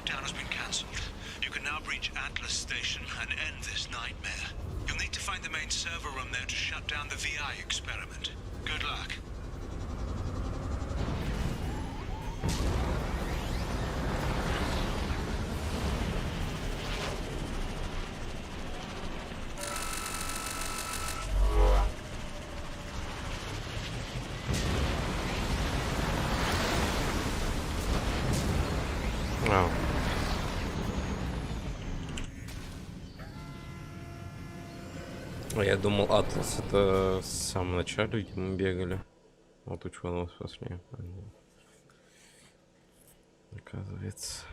lockdown has been cancelled. You can now breach Atlas Station and end this nightmare. You'll need to find the main server room there to shut down the VI experiment. Good luck. Я думал, Атлас это в самом начале, где мы бегали. Вот ученого спасли. Оказывается.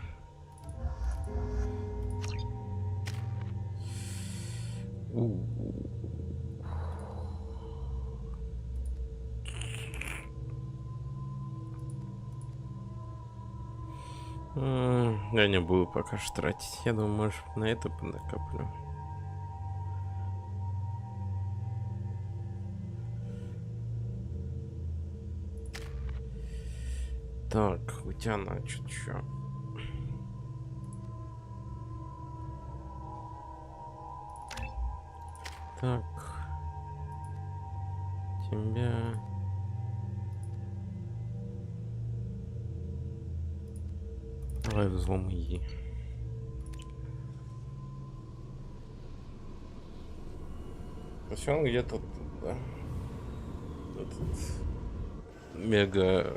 Я не буду пока что тратить. Я думаю, может, на это накоплю. Так, у тебя значит что? Так. Тебя. Давай взлом иди. Все он где-то тут, да? Этот мега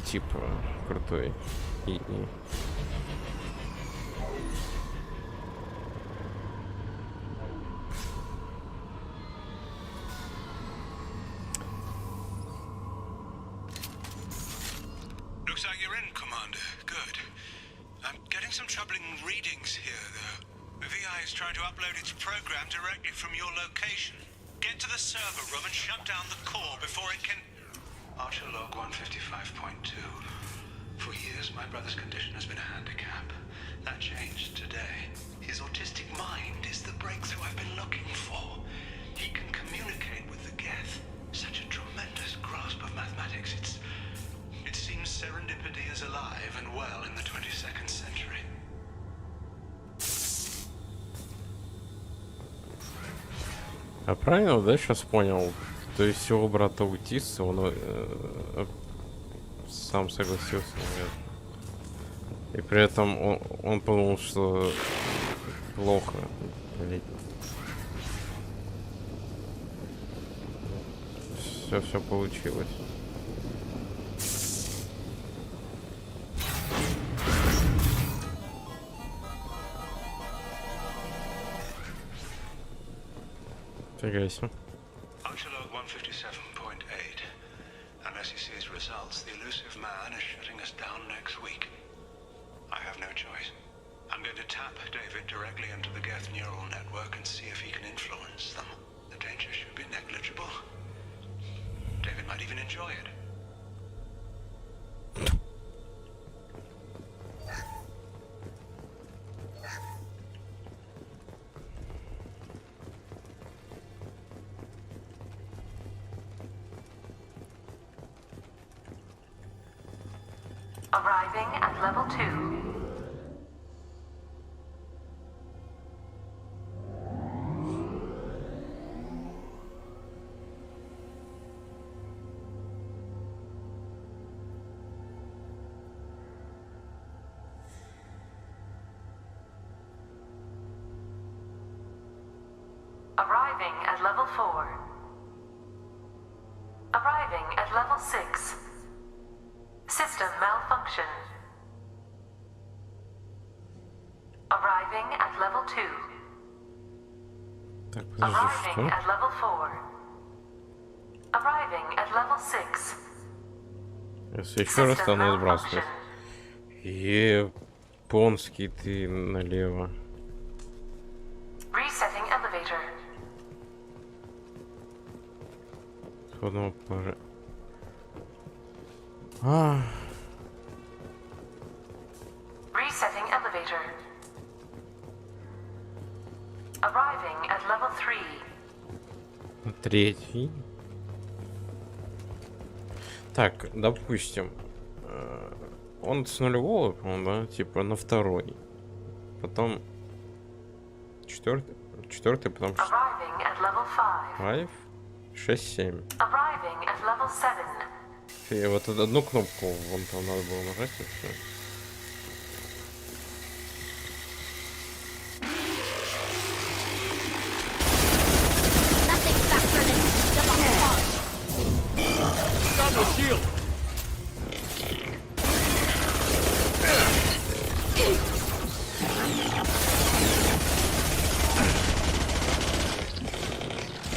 типа крутой и Looks like you're in, Commander. Good. I'm getting some troubling readings here, though. The VI is trying to upload its program directly from your location. Get to the server room and shut down the core before it can... Archer log 155.2. For years, my brother's condition has been a handicap. That changed today. His autistic mind is the breakthrough I've been looking for. He can communicate with the Geth. Such a tremendous grasp of mathematics. It seems serendipity is alive and well in the 22nd century. А правильно, да, сейчас понял? То есть его брат аутист, он сам согласился, наверное. И при этом он подумал, что плохо. Все получилось. Фига себе. Log 157.8. Unless he sees results, the elusive man is shutting us down next week. I have no choice. I'm going to tap David directly into the Geth neural network and see if he can influence them. The danger should be negligible. David might even enjoy it. Arriving at level 2. Arriving at level 4. Arriving at level 6. System malfunction. Arriving at level 2. Так, подожди, Arriving что? at level 4. Arriving at level 6. Если еще раз, то System она сбрасывает. malfunction. Японский ты налево. Resetting elevator. Сходного пожа. Resetting elevator. Arriving at level 3. Третий. Так, допустим. Он с нулевого, по-моему, да? Типа на второй. Потом четвертый, потом Arriving at level 5. 5, 6, 7. Arriving at level 7. И вот одну кнопку вон там надо было нажать и все. Nothing faster than double pause. Double shield!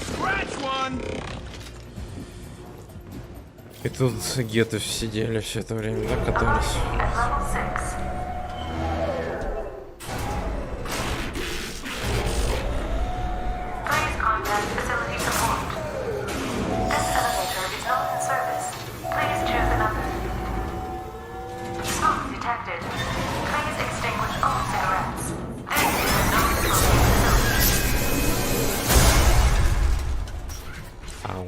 Scratch one! И тут геты сидели все это время, да, катались. Arriving at level 6. Please contact facility support. This elevator is not in service. Please choose another. Smoke detected. Please extinguish all cigarettes. This is a non-smoking facility. Ау.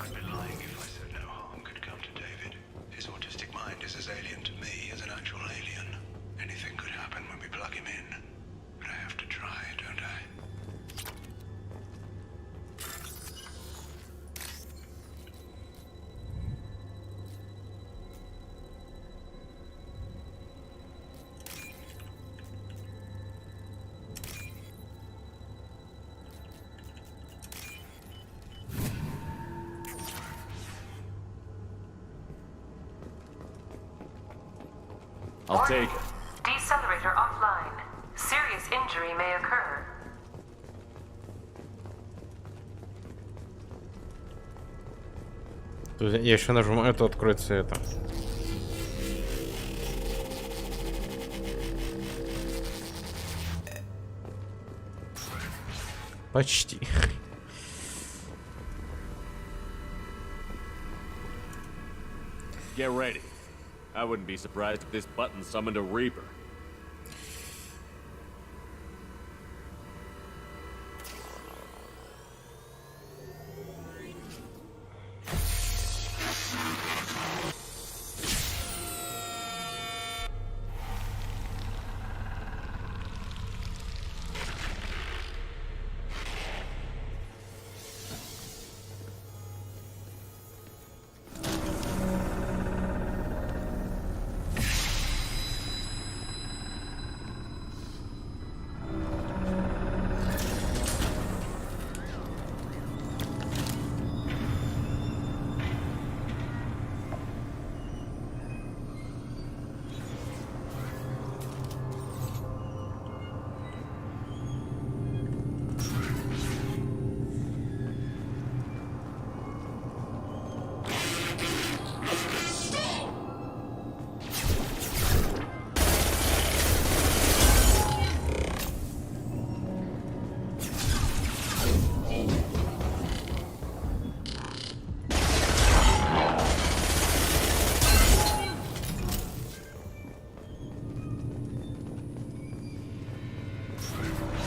I'd be lying if I said no harm could come to David. His autistic mind is as alien to me as an actual alien. Anything could happen when we plug him in. But I have to try, don't I? I'll take it. Decelerator offline. Serious injury may occur. То есть я еще нажимаю, то откроется это. Почти. Get ready. I wouldn't be surprised if this button summoned a Reaper.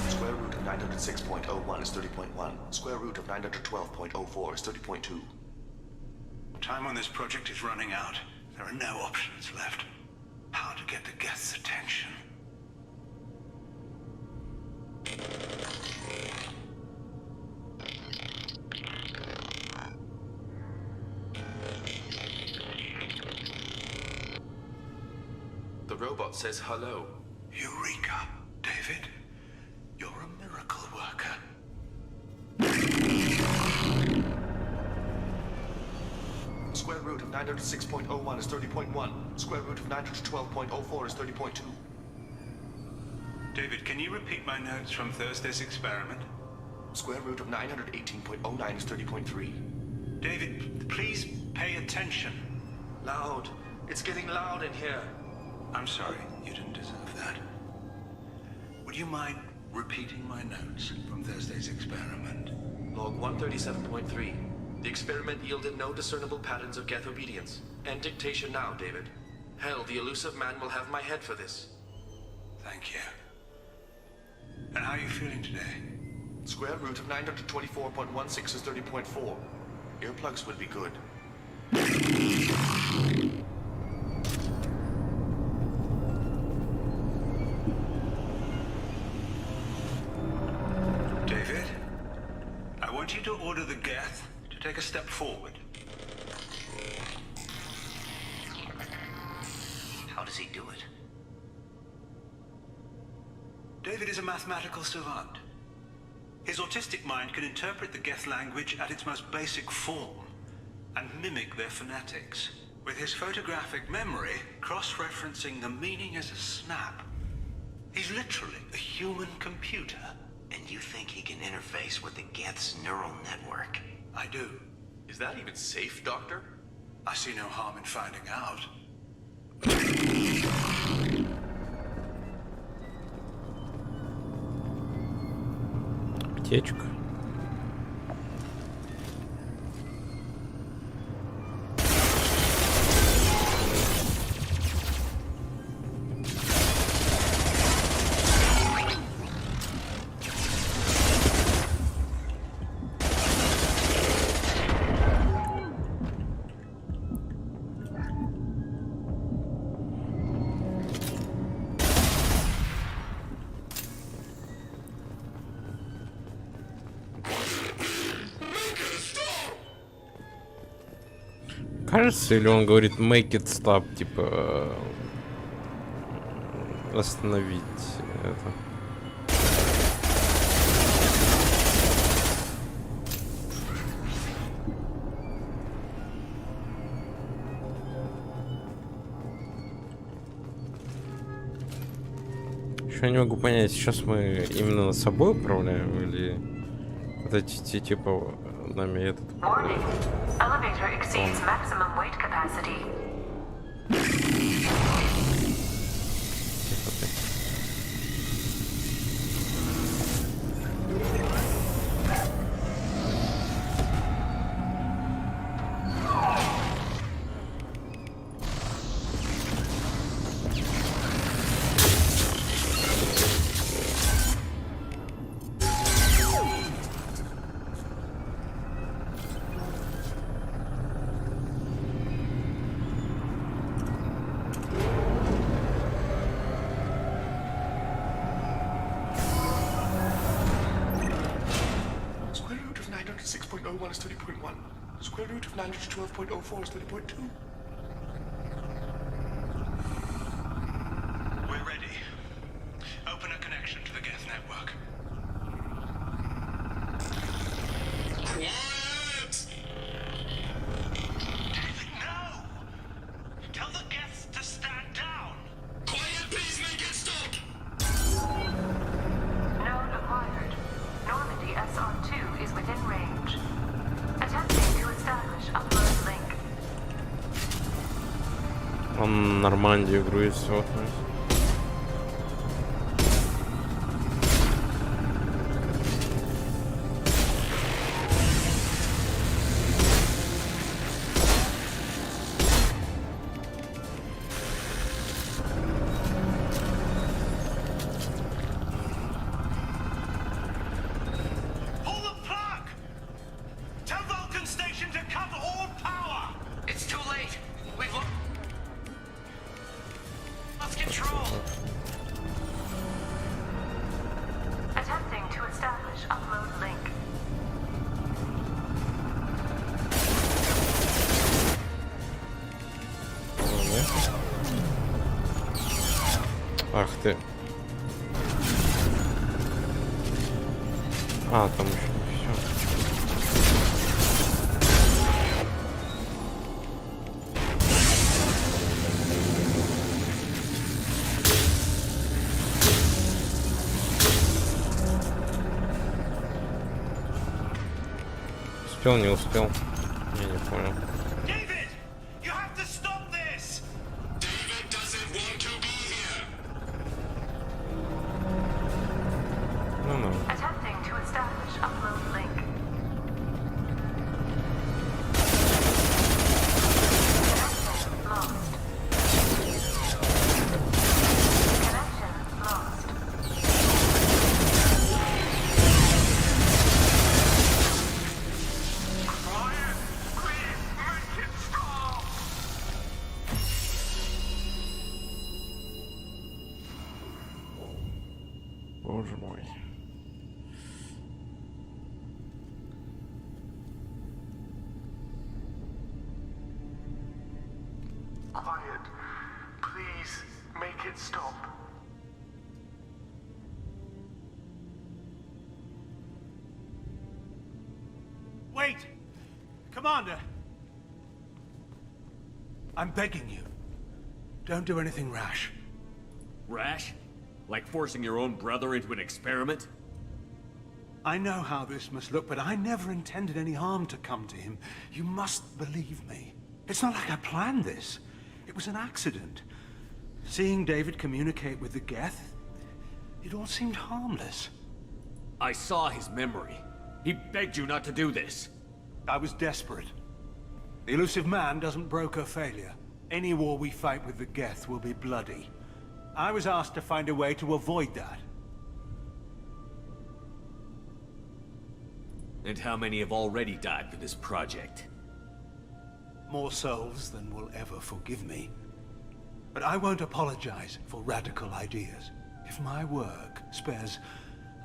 Square root of 906.01 is 30.1. Square root of 912.04 is 30.2. Time on this project is running out. There are no options left. How to get the guests' attention. The robot says hello. Eureka, David. You're a miracle worker. Square root of 906.01 is 30.1. Square root of 912.04 is 30.2. David, can you repeat my notes from Thursday's experiment? Square root of 918.09 is 30.3. David, please pay attention. Loud. It's getting loud in here. I'm sorry, you didn't deserve that. Would you mind repeating my notes from Thursday's experiment? Log 137.3. The experiment yielded no discernible patterns of geth obedience. End dictation now, David. Hell, the elusive man will have my head for this. Thank you. And how are you feeling today? Square root of 924.16 is 30.4. Earplugs would be good. David, I want you to order the Geth to take a step forward. How does he do it? David is a mathematical savant. His autistic mind can interpret the Geth language at its most basic form and mimic their phonetics, with his photographic memory cross-referencing the meaning as a snap. He's literally a human computer. And you think he can interface with the Geth's neural network? I do. Is that even safe, Doctor? I see no harm in finding out. Аптечка. Кажется, или он говорит make it stop, типа остановить это. Еще не могу понять, сейчас мы именно над собой управляем или вот эти типа нами этот. Warning. Elevator exceeds maximum weight capacity. Тихо ты. Square root of 906.01 is 30.1. Square root of 912.04 is 30.2. We're ready. Open a connection to the Geth network. Quiet! David, no! Tell the Geths to stand down! Quiet, please make it stop! Node acquired. Normandy SR2 is within range. Attempting to establish upload link. Он Нормандию грузит вот. Pull the plug! Tell Vulcan Station to cut all power! It's too late. We've lost control. Attempting to establish upload link. Ах ты. А, там еще не все. Успел, не успел? Я не понял. David! You have to stop this! David doesn't want to be here. Ну-ну. Attempting to establish upload link. Connection lost. Connection lost. Quiet! Please, make боже мой. Quiet. Please make it stop. Wait! Commander! I'm begging you. Don't do anything rash. Rash? Like forcing your own brother into an experiment? I know how this must look, but I never intended any harm to come to him. You must believe me. It's not like I planned this. It was an accident. Seeing David communicate with the Geth, it all seemed harmless. I saw his memory. He begged you not to do this. I was desperate. The elusive man doesn't broker failure. Any war we fight with the Geth will be bloody. I was asked to find a way to avoid that. And how many have already died for this project? More souls than will ever forgive me. But I won't apologize for radical ideas. If my work spares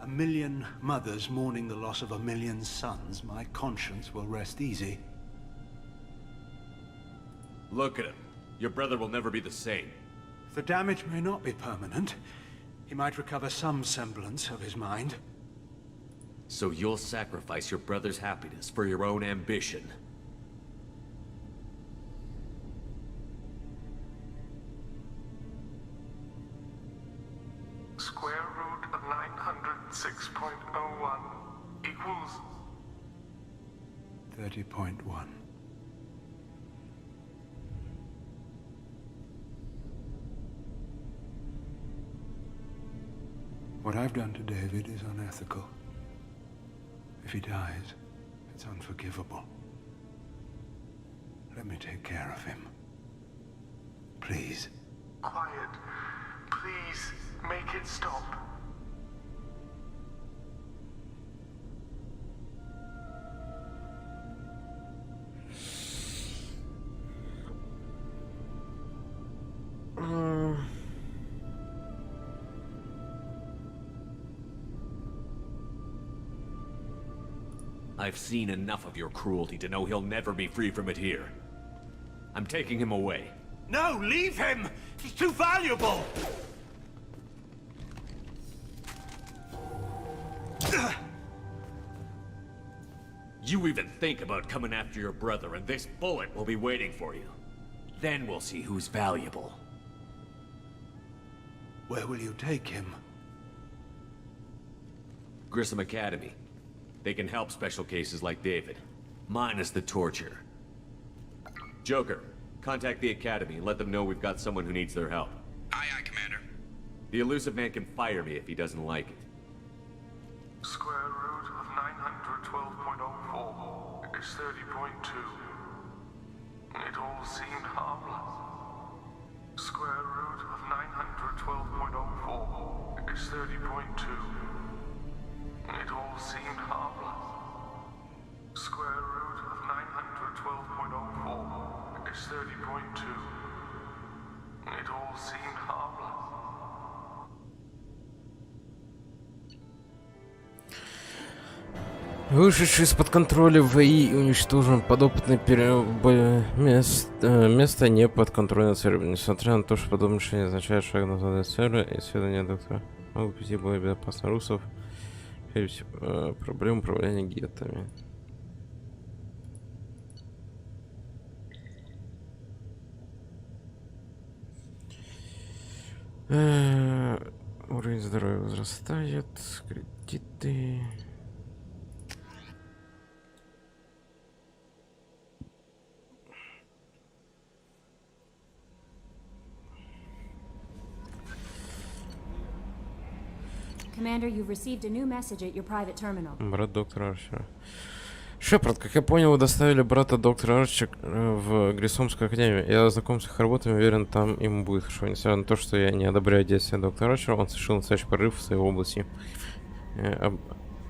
1 million mothers mourning the loss of 1 million sons, my conscience will rest easy. Look at him. Your brother will never be the same. The damage may not be permanent. He might recover some semblance of his mind. So you'll sacrifice your brother's happiness for your own ambition. Square root of 906.01 equals 30.1. What I've done to David is unethical. If he dies, it's unforgivable. Let me take care of him. Please. quiet. Please make it stop. I've seen enough of your cruelty to know he'll never be free from it here. I'm taking him away. No, leave him! He's too valuable! You even think about coming after your brother, and this bullet will be waiting for you. Then we'll see who's valuable. Where will you take him? Grissom Academy. They can help special cases like David. Minus the torture. Joker, contact the Academy and let them know we've got someone who needs their help. Aye, aye, Commander. The elusive man can fire me if he doesn't like it. Square root of 912.04 is 30.2. It all seemed harmless. Square root of 912.04 is 30.2. It all seemed harmless. Square root of 912.04 is 30.2. It all seemed harmless. Вышедший из-под контроля ВИ уничтожен подопытное место не под контролем церкви. Несмотря на то, что подобное решение означает шаг назад из церкви, исследования доктора могут прийти более безопасно русов. Проблем управления геттами. Уровень здоровья возрастает, кредиты. Commander, you've received a new message at your private terminal. Брат доктора Арчера. Шепард, как я понял, вы доставили брата доктора Арчера в Гриссомскую академию. Я знаком с их работами, уверен, там ему будет хорошо. Несмотря на то, что я не одобряю действия доктора Арчера, он совершил настоящий прорыв в своей области.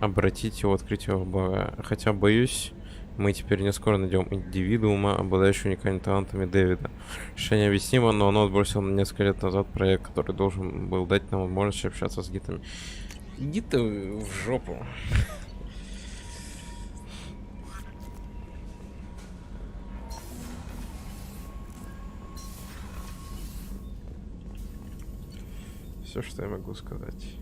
Обратить его открытие во благо. Хотя, боюсь, мы теперь не скоро найдем индивидуума, обладающего уникальными талантами Дэвида. Решение объяснимо, но оно отбросило несколько лет назад проект, который должен был дать нам возможность общаться с гитами. Иди ты в жопу. Все, что я могу сказать.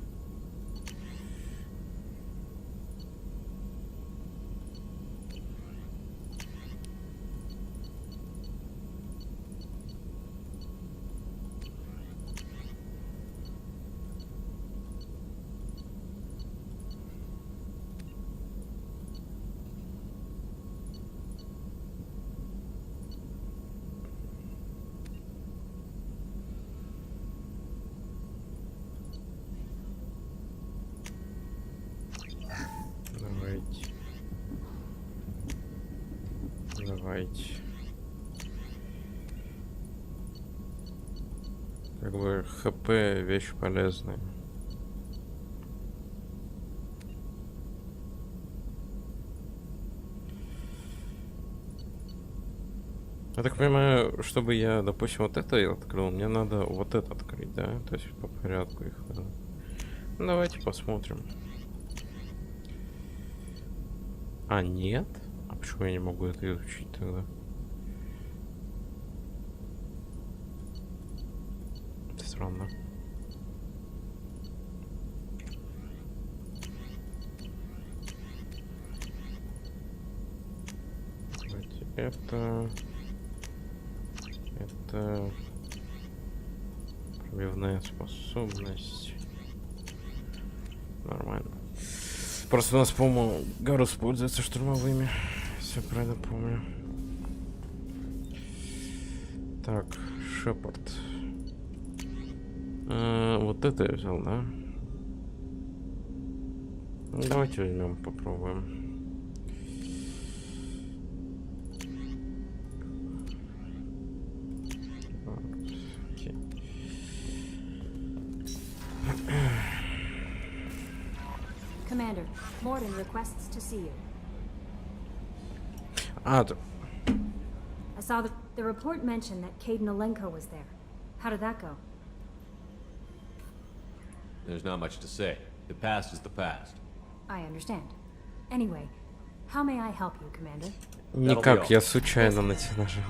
Давайте. Давайте. Как бы ХП вещь полезная. Я так понимаю, чтобы я, допустим, вот это открыл, мне надо вот это открыть, да? То есть по порядку их надо. Ну, давайте посмотрим. А, нет? А почему я не могу это изучить тогда? Странно. Давайте это пробивная способность. Нормально. Просто у нас, по-моему, Гарус пользуется штурмовыми. Все правильно помню. Так, Шепард. Вот это я взял, да? Давайте возьмем, попробуем. Окей. Commander, Morden requests to see you. А, I saw the report mentioned that Caden Alenko was there. How did that go? There's not much to say. The past is the past. I understand. Anyway, how may I help you, Commander? никак, я случайно на тебя нажал.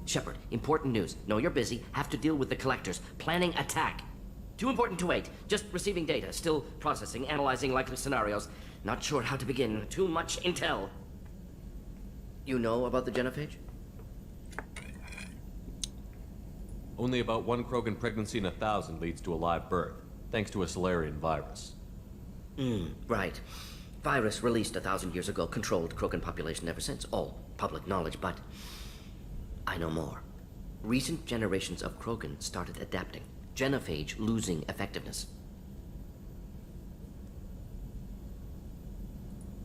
Shepard, important news. Know you're busy. Have to deal with the collectors. Planning attack. Too important to wait. Just receiving data. Still processing, analyzing likely scenarios. Not sure how to begin. Too much intel. You know about the genophage? Only about one Krogan pregnancy in 1,000 leads to a live birth, thanks to a Solarian virus. Right. Virus released 1,000 years ago, controlled Krogan population ever since. All public knowledge, but I know more. Recent generations of Krogan started adapting. Genophage losing effectiveness.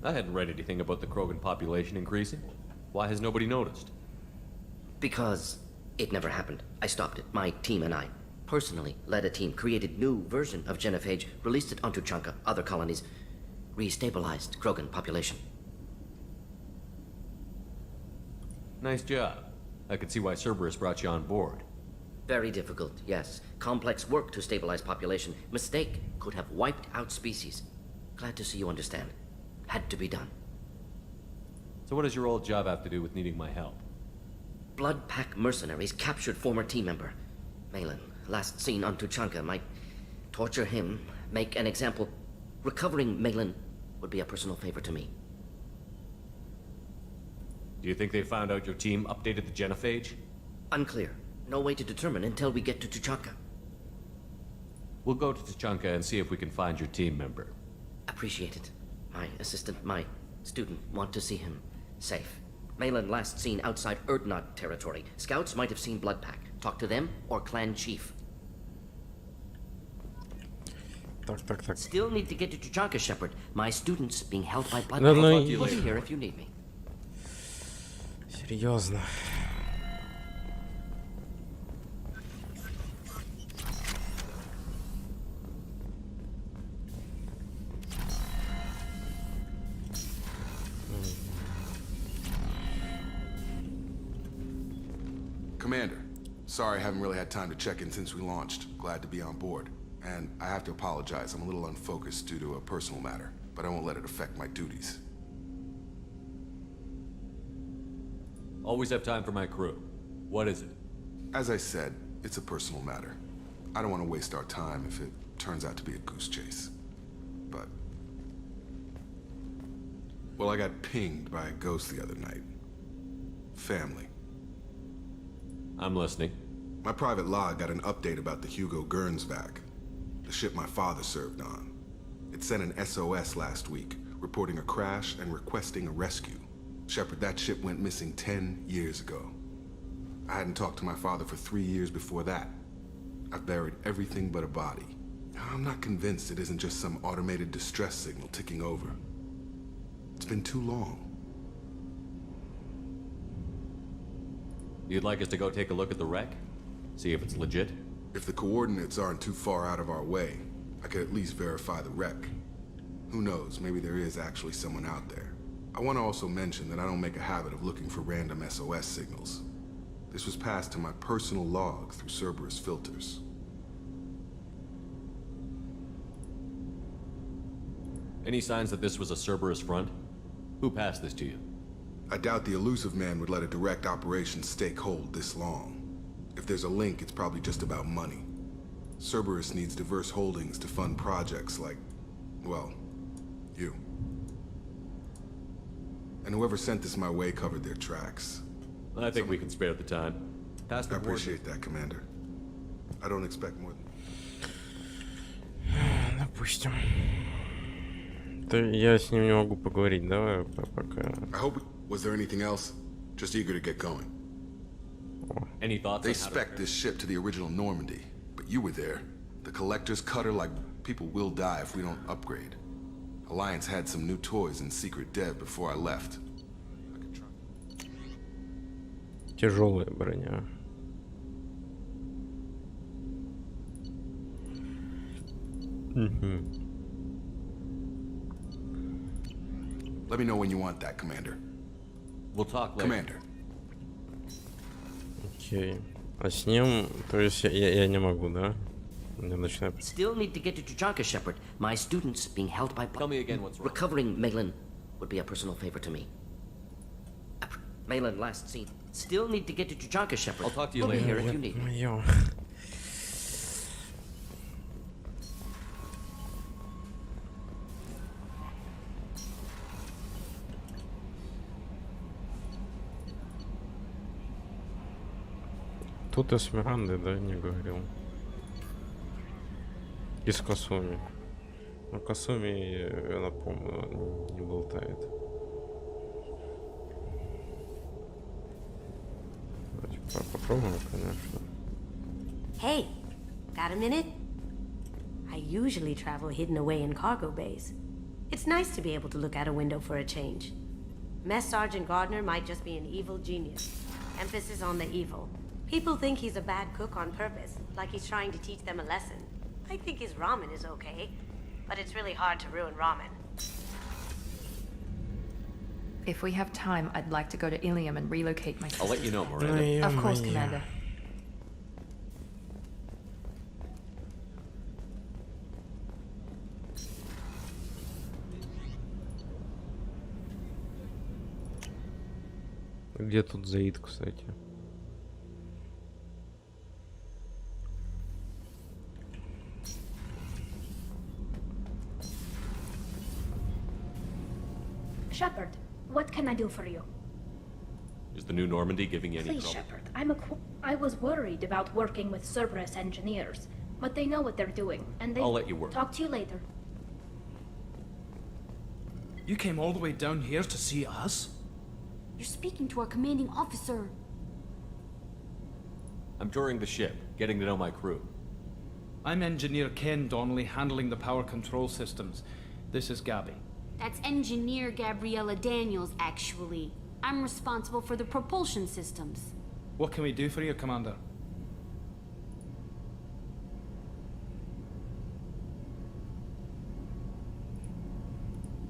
I hadn't read anything about the Krogan population increasing. Why has nobody noticed? Because it never happened. I stopped it. My team and I personally led a team, created new version of genophage, released it onto Chunka, other colonies, restabilized Krogan population. Nice job. I could see why Cerberus brought you on board. Very difficult, yes. Complex work to stabilize population. Mistake could have wiped out species. Glad to see you understand. Had to be done. So what does your old job have to do with needing my help? Blood Pack mercenaries captured former team member. Malin, last seen on Tuchanka, might torture him, make an example. Recovering Malin would be a personal favor to me. Do you think they found out your team updated the genophage? Unclear. No way to determine until we get to Tuchanka. We'll go to Tuchanka and see if we can find your team member. Appreciate it. My assistant, my student, want to see him safe. Malin last seen outside Erdnot territory. Scouts might have seen Blood Pack. Talk to them or clan chief. Так. Still need to get to Tuchanka, Shepard. My students being held by Blood Да Pack. ну We'll be here if you need me. Серьезно. Commander, Sorry, I haven't really had time to check in since we launched. Glad to be on board. And I have to apologize, I'm a little unfocused due to a personal matter, but I won't let it affect my duties. Always have time for my crew. What is it? As I said, it's a personal matter. I don't want to waste our time if it turns out to be a goose chase. But... well, I got pinged by a ghost the other night. Family. I'm listening. My private log got an update about the Hugo Gernsback, the ship my father served on. It sent an SOS last week, reporting a crash and requesting a rescue. Shepard, that ship went missing 10 years ago. I hadn't talked to my father for 3 years before that. I've buried everything but a body. I'm not convinced it isn't just some automated distress signal ticking over. It's been too long. You'd like us to go take a look at the wreck? See if it's legit? If the coordinates aren't too far out of our way, I could at least verify the wreck. Who knows, maybe there is actually someone out there. I want to also mention that I don't make a habit of looking for random SOS signals. This was passed to my personal log through Cerberus filters. Any signs that this was a Cerberus front? Who passed this to you? I doubt the elusive man would let a direct operations stake hold this long. If there's a link, it's probably just about money. Cerberus needs diverse holdings to fund projects like, well, you. And whoever sent this my way covered their tracks. I think we can spare the time. Pass the I word. appreciate that, Commander. I don't expect more than... Допустим. Да я с ним не могу поговорить, давай пока. I hope... Was there anything else? Just eager to get going. Any thoughts They on how to spec'd this ship to the original Normandy, but you were there. The Collector's cutter, like, people will die if we don't upgrade. Alliance had some new toys in secret dev before I left. Тяжелая броня. Let me know when you want that, Commander. We'll talk later. Commander. Окей. А с ним, то есть я не могу, да? Я начинаю... Still need to get to Tuchanka, Shepard. My students being held by... Tell me again what's wrong. Recovering Malin would be a personal favor to me. Malin, last seen. Still need to get to Tuchanka, Shepard. I'll talk to you I'll be later. here if you need me. Моё. Тут Эсмеранды, да, не говорил. Из Касуми. Но Касуми, я напомню, не болтает. Давайте попробуем, конечно. Hey, got a minute? I usually travel hidden away in cargo bays. It's nice to be able to look out a window for a change. Mess Sergeant Gardner might just be an evil genius. Emphasis on the evil. People think he's a bad cook on purpose, like he's trying to teach them a lesson. I think his ramen is okay, but it's really hard to ruin ramen. If we have time, I'd like to go to Ilium and relocate my sister. I'll let you know, Miranda. Of course, Commander. Где тут Заид, кстати? Shepard, what can I do for you? Is the new Normandy giving you any Please, trouble? Shepard, I was worried about working with Cerberus engineers, but they know what they're doing, and they... I'll let you work. Talk to you later. You came all the way down here to see us? You're speaking to our commanding officer. I'm touring the ship, getting to know my crew. I'm Engineer Ken Donnelly, handling the power control systems. This is Gabby. That's Engineer Gabriella Daniels, actually. I'm responsible for the propulsion systems. What can we do for you, Commander?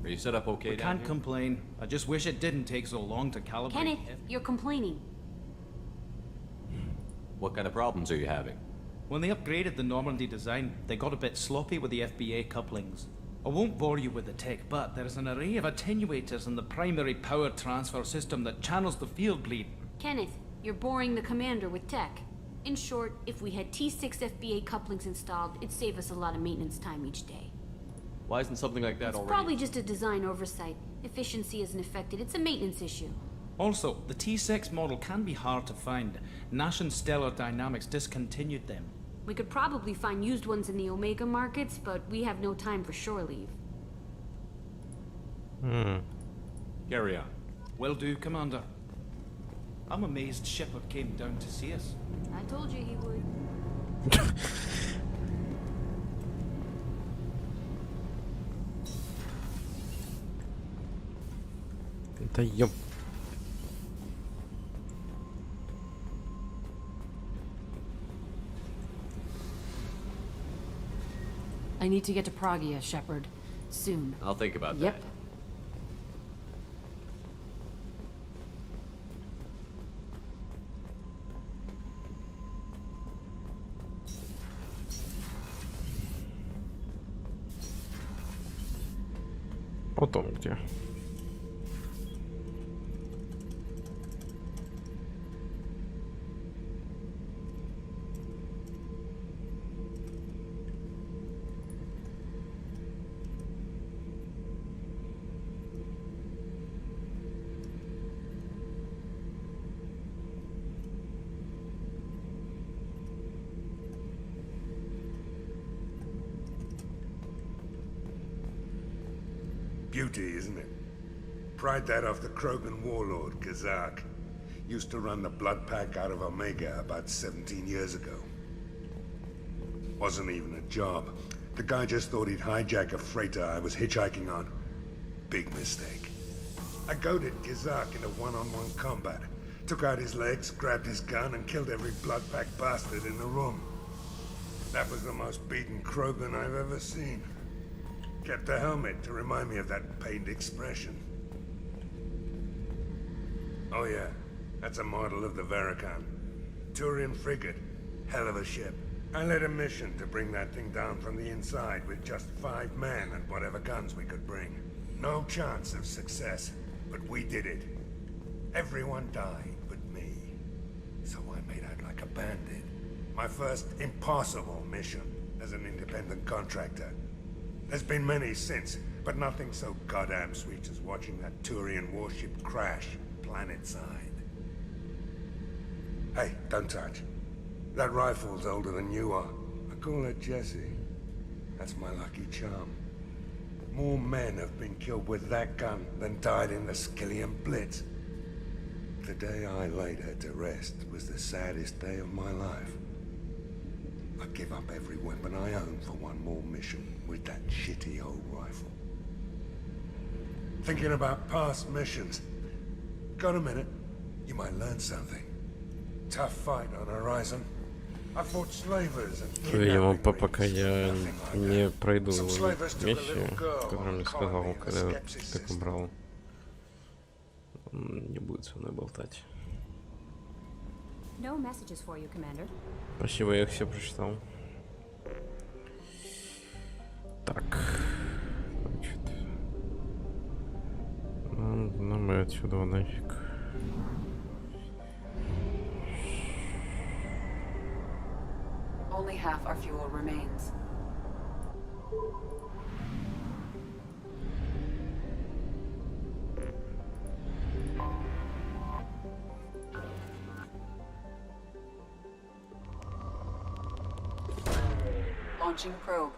Are you set up okay We down can't here? complain. I just wish it didn't take so long to calibrate. Kenneth, you're complaining. What kind of problems are you having? When they upgraded the Normandy design, they got a bit sloppy with the FBA couplings. I won't bore you with the tech, but there is an array of attenuators in the primary power transfer system that channels the field bleed. Kenneth, you're boring the commander with tech. In short, if we had T6 FBA couplings installed, it'd save us a lot of maintenance time each day. Why isn't something like that It's already? probably just a design oversight. Efficiency isn't affected, it's a maintenance issue. Also, the T6 model can be hard to find. Nash and Stellar Dynamics discontinued them. We could probably find used ones in the Omega markets, but we have no time for shore leave. Carry on. Will do, Commander. I'm amazed Shepard came down to see us. I told you he would. Да ёп. I need to get to Pragia, Shepard. Soon. I'll think about Yep. that. Потом где? Beauty, isn't it? Pried that off the Krogan warlord, Kazak. Used to run the blood pack out of Omega about 17 years ago. Wasn't even a job. The guy just thought he'd hijack a freighter I was hitchhiking on. Big mistake. I goaded Kazak into one-on-one combat. Took out his legs, grabbed his gun, and killed every blood pack bastard in the room. That was the most beaten Krogan I've ever seen. Kept a helmet to remind me of that pained expression. Oh yeah, that's a model of the Veracon. Turian frigate. Hell of a ship. I led a mission to bring that thing down from the inside with just 5 men and whatever guns we could bring. No chance of success, but we did it. Everyone died but me. So I made out like a bandit. My first impossible mission as an independent contractor. There's been many since, but nothing so goddamn sweet as watching that Turian warship crash planet-side. Hey, don't touch. That rifle's older than you are. I call it Jesse. That's my lucky charm. More men have been killed with that gun than died in the Skillian Blitz. The day I laid her to rest was the saddest day of my life. I'd give up every weapon I own for one more mission with that shitty old rifle. Thinking about past missions. Got a minute? You might learn something. Tough fight on horizon. I fought slavers and Видимо, пока я не пройду вещи, которые мне сказал, когда я так убрал, он не будет со мной болтать. No messages for you, Commander. Спасибо, я их все прочитал. Так, значит, нам и отсюда нафиг. Only half our fuel remains. Launching probe.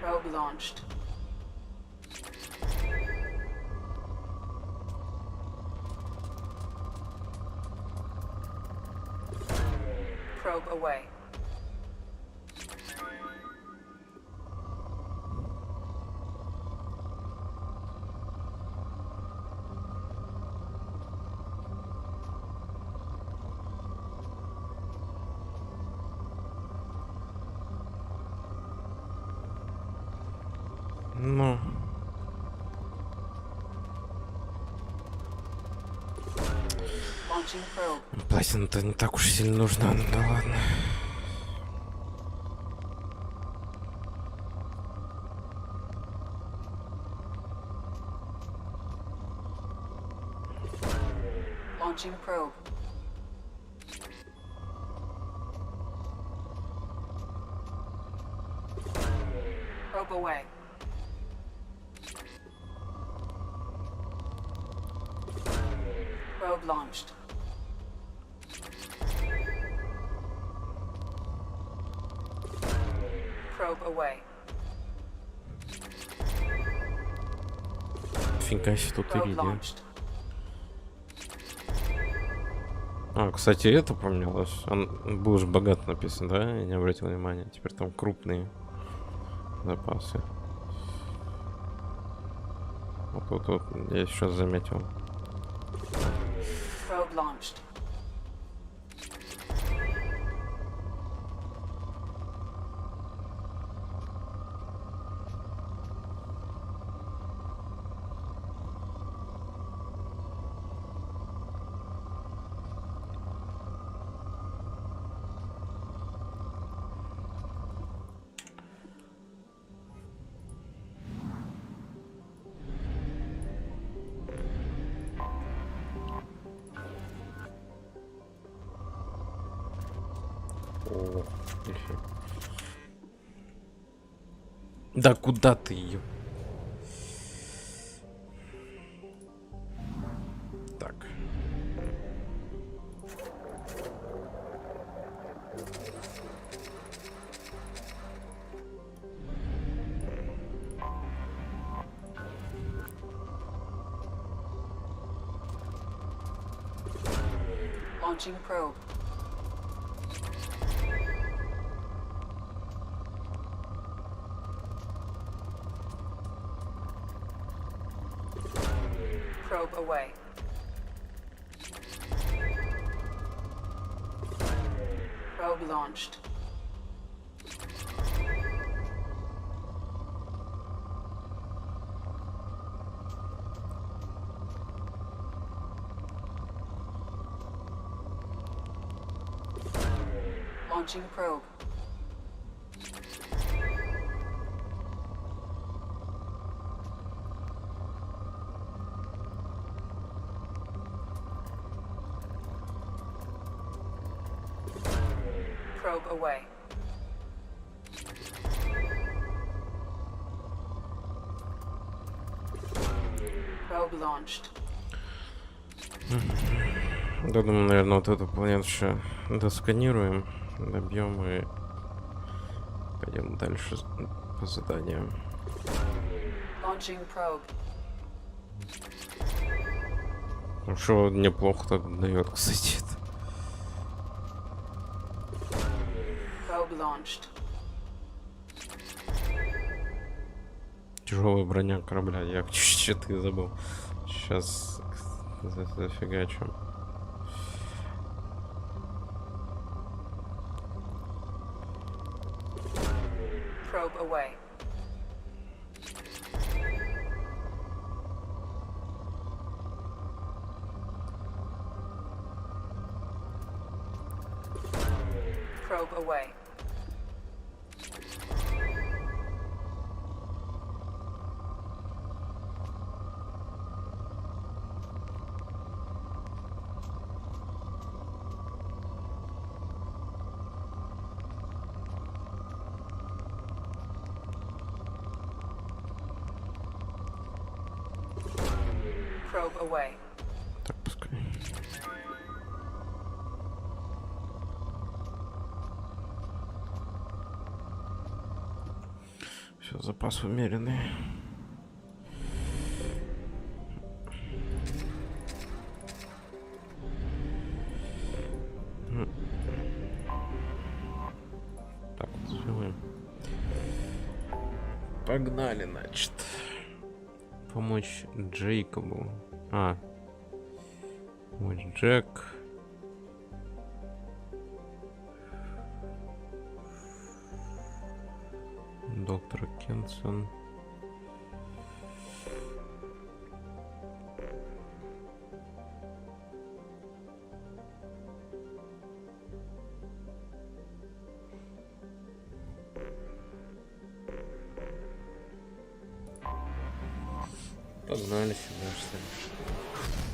Probe launched. Probe away. Launching probe. Платина-то не так уж сильно нужна, ну да ладно. Launching probe. Probe away. Probe launched. Probe away. Фига себе, тут Probe Иридия. launched. А, кстати, это поменялось. Он был же богат написан, да? Я не обратил внимания. Теперь там крупные запасы. Вот, я сейчас заметил. Probe launched. О, нифига. Да куда ты ее? Так. Launching probe. Probe away. Probe launched. Launching probe. Probe away. Probe launched. Да, думаю, наверное, вот эту планету еще досканируем, добьем и пойдем дальше по заданиям. Launching probe. Ну что, неплохо так дает, кстати. Probe launched. Тяжелая броня корабля, я чуть-чуть и забыл. Сейчас зафигачу. Probe away. Probe away. Probe away. Так, пускай. Все, запас умеренный. Так, вот сделаем. Погнали, значит. Помочь Джейкобу. Помочь Джек. Доктор Кенсон. Погнали сюда, что ли.